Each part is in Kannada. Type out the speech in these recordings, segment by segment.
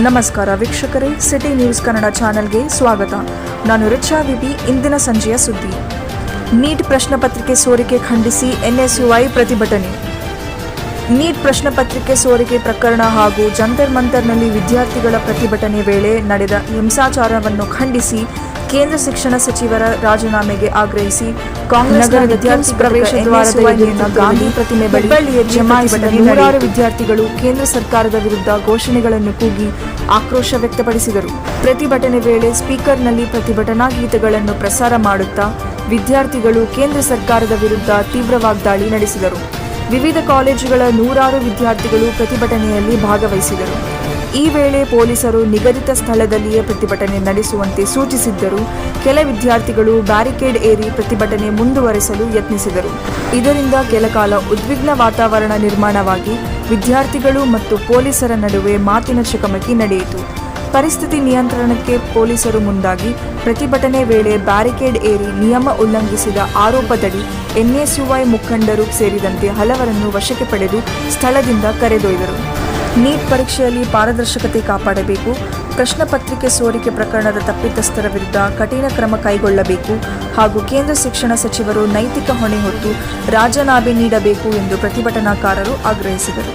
ನಮಸ್ಕಾರ ವೀಕ್ಷಕರೇ, ಸಿಟಿ ನ್ಯೂಸ್ ಕನ್ನಡ ಚಾನೆಲ್ಗೆ ಸ್ವಾಗತ. ನಾನು ರಿಚಾ ವಿಬಿ. ಇಂದಿನ ಸಂಜೆಯ ಸುದ್ದಿ. ನೀಟ್ ಪ್ರಶ್ನೆ ಪತ್ರಿಕೆ ಸೋರಿಕೆ ಖಂಡಿಸಿ ಎನ್ಎಸ್ಯುಐ ಪ್ರತಿಭಟನೆ. ನೀಟ್ ಪ್ರಶ್ನೆ ಪತ್ರಿಕೆ ಸೋರಿಕೆ ಪ್ರಕರಣ ಹಾಗೂ ಜಂತರ್ ಮಂತರ್ನಲ್ಲಿ ವಿದ್ಯಾರ್ಥಿಗಳ ಪ್ರತಿಭಟನೆ ವೇಳೆ ನಡೆದ ಹಿಂಸಾಚಾರವನ್ನು ಖಂಡಿಸಿ ಕೇಂದ್ರ ಶಿಕ್ಷಣ ಸಚಿವರ ರಾಜೀನಾಮೆಗೆ ಆಗ್ರಹಿಸಿ ಕಾಂಗ್ರೆಸ್ ನಗರ ವಿದ್ಯಾರ್ಥಿ ಪ್ರವೇಶ ದ್ವಾರದಲ್ಲಿನ ಗಾಂಧಿ ಪ್ರತಿಮೆ ಬಳಿ ಜಮಾಯಿಸಿದ ನೂರಾರು ವಿದ್ಯಾರ್ಥಿಗಳು ಕೇಂದ್ರ ಸರ್ಕಾರದ ವಿರುದ್ಧ ಘೋಷಣೆಗಳನ್ನು ಕೂಗಿ ಆಕ್ರೋಶ ವ್ಯಕ್ತಪಡಿಸಿದರು. ಪ್ರತಿಭಟನೆ ವೇಳೆ ಸ್ಪೀಕರ್ನಲ್ಲಿ ಪ್ರತಿಭಟನಾ ಗೀತೆಗಳನ್ನು ಪ್ರಸಾರ ಮಾಡುತ್ತಾ ವಿದ್ಯಾರ್ಥಿಗಳು ಕೇಂದ್ರ ಸರ್ಕಾರದ ವಿರುದ್ಧ ತೀವ್ರ ವಾಗ್ದಾಳಿ ನಡೆಸಿದರು. ವಿವಿಧ ಕಾಲೇಜುಗಳ ನೂರಾರು ವಿದ್ಯಾರ್ಥಿಗಳು ಪ್ರತಿಭಟನೆಯಲ್ಲಿ ಭಾಗವಹಿಸಿದರು. ಈ ವೇಳೆ ಪೊಲೀಸರು ನಿಗದಿತ ಸ್ಥಳದಲ್ಲಿಯೇ ಪ್ರತಿಭಟನೆ ನಡೆಸುವಂತೆ ಸೂಚಿಸಿದ್ದರೂ ಕೆಲ ವಿದ್ಯಾರ್ಥಿಗಳು ಬ್ಯಾರಿಕೇಡ್ ಏರಿ ಪ್ರತಿಭಟನೆ ಮುಂದುವರೆಸಲು ಯತ್ನಿಸಿದರು. ಇದರಿಂದ ಕೆಲಕಾಲ ಉದ್ವಿಗ್ನ ವಾತಾವರಣ ನಿರ್ಮಾಣವಾಗಿ ವಿದ್ಯಾರ್ಥಿಗಳು ಮತ್ತು ಪೊಲೀಸರ ನಡುವೆ ಮಾತಿನ ಚಕಮಕಿ ನಡೆಯಿತು. ಪರಿಸ್ಥಿತಿ ನಿಯಂತ್ರಣಕ್ಕೆ ಪೊಲೀಸರು ಮುಂದಾಗಿ ಪ್ರತಿಭಟನೆ ವೇಳೆ ಬ್ಯಾರಿಕೇಡ್ ಏರಿ ನಿಯಮ ಉಲ್ಲಂಘಿಸಿದ ಆರೋಪದಡಿ ಎನ್ಎಸ್ಯುಐ ಮುಖಂಡರು ಸೇರಿದಂತೆ ಹಲವರನ್ನು ವಶಕ್ಕೆ ಪಡೆದು ಸ್ಥಳದಿಂದ ಕರೆದೊಯ್ದರು. ನೀಟ್ ಪರೀಕ್ಷೆಯಲ್ಲಿ ಪಾರದರ್ಶಕತೆ ಕಾಪಾಡಬೇಕು, ಪ್ರಶ್ನೆ ಪತ್ರಿಕೆ ಸೋರಿಕೆ ಪ್ರಕರಣದ ತಪ್ಪಿತಸ್ಥರ ವಿರುದ್ಧ ಕಠಿಣ ಕ್ರಮ ಕೈಗೊಳ್ಳಬೇಕು ಹಾಗೂ ಕೇಂದ್ರ ಶಿಕ್ಷಣ ಸಚಿವರು ನೈತಿಕ ಹೊಣೆ ಹೊತ್ತು ರಾಜೀನಾಮೆ ನೀಡಬೇಕು ಎಂದು ಪ್ರತಿಭಟನಾಕಾರರು ಆಗ್ರಹಿಸಿದರು.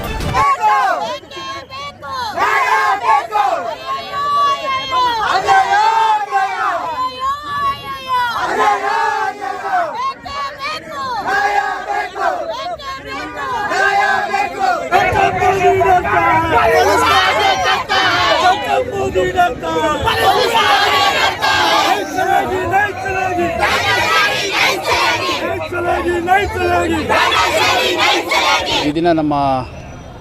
ಈ ದಿನ ನಮ್ಮ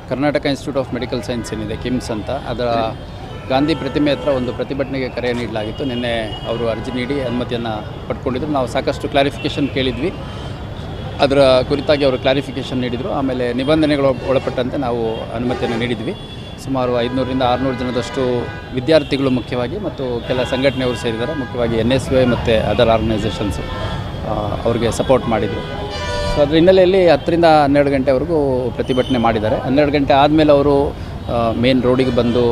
Karnataka institute of medical science ಏನಿದೆ ಕಿಮ್ಸ್ ಅಂತ, ಅದರ ಗಾಂಧಿ ಪ್ರತಿಮೆ ಹತ್ರ ಒಂದು ಪ್ರತಿಭಟನೆಗೆ ಕರೆ ನೀಡಲಾಗಿತ್ತು. ನಿನ್ನೆ ಅವರು ಅರ್ಜಿ ನೀಡಿ ಅನುಮತಿಯನ್ನು ಪಡ್ಕೊಂಡಿದ್ರು. ನಾವು ಸಾಕಷ್ಟು ಕ್ಲಾರಿಫಿಕೇಷನ್ ಕೇಳಿದ್ವಿ, ಅದರ ಕುರಿತಾಗಿ ಅವರು ಕ್ಲಾರಿಫಿಕೇಷನ್ ನೀಡಿದರು. ಆಮೇಲೆ ನಿಬಂಧನೆಗಳು ಒಳಪಟ್ಟಂತೆ ನಾವು ಅನುಮತಿಯನ್ನು ನೀಡಿದ್ವಿ. ಸುಮಾರು 500ರಿಂದ 600 ಜನದಷ್ಟು ವಿದ್ಯಾರ್ಥಿಗಳು ಮುಖ್ಯವಾಗಿ ಮತ್ತು ಕೆಲ ಸಂಘಟನೆಯವರು ಸೇರಿದ್ದಾರೆ. ಮುಖ್ಯವಾಗಿ NSUI ಮತ್ತು ಅದರ್ ಆರ್ಗನೈಸೇಷನ್ಸು ಅವ್ರಿಗೆ ಸಪೋರ್ಟ್ ಮಾಡಿದರು. ಸೊ ಅದರ ಹಿನ್ನೆಲೆಯಲ್ಲಿ 10ರಿಂದ 12 ಗಂಟೆವರೆಗೂ ಪ್ರತಿಭಟನೆ ಮಾಡಿದ್ದಾರೆ. 12 ಗಂಟೆ ಆದಮೇಲೆ ಅವರು ಮೇನ್ ರೋಡಿಗೆ ಬಂದು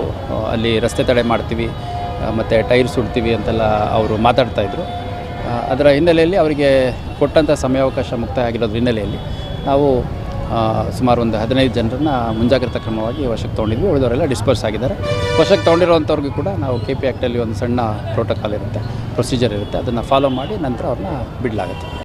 ಅಲ್ಲಿ ರಸ್ತೆ ತಡೆ ಮಾಡ್ತೀವಿ ಮತ್ತು ಟೈರ್ ಸುಡ್ತೀವಿ ಅಂತೆಲ್ಲ ಅವರು ಮಾತಾಡ್ತಾಯಿದ್ರು. ಅದರ ಹಿನ್ನೆಲೆಯಲ್ಲಿ ಅವರಿಗೆ ಕೊಟ್ಟಂಥ ಸಮಯಾವಕಾಶ ಮುಕ್ತಾಯ ಆಗಿರೋದ್ರ ಹಿನ್ನೆಲೆಯಲ್ಲಿ ನಾವು ಸುಮಾರು ಒಂದು 15 ಜನರನ್ನು ಮುಂಜಾಗ್ರತಾ ಕ್ರಮವಾಗಿ ವಶಕ್ಕೆ ತೊಗೊಂಡಿದ್ವಿ. ಉಳಿದವರೆಲ್ಲ ಡಿಸ್ಪರ್ಸ್ ಆಗಿದ್ದಾರೆ. ವಶಕ್ಕೆ ತೊಗೊಂಡಿರೋವಂಥವ್ರಿಗೂ ಕೂಡ ನಾವು KP ಆ್ಯಕ್ಟಲ್ಲಿ ಒಂದು ಸಣ್ಣ ಪ್ರೋಟೋಕಾಲ್ ಇರುತ್ತೆ, ಪ್ರೊಸೀಜರ್ ಇರುತ್ತೆ, ಅದನ್ನು ಫಾಲೋ ಮಾಡಿ ನಂತರ ಅವ್ರನ್ನ ಬಿಡಲಾಗುತ್ತೆ.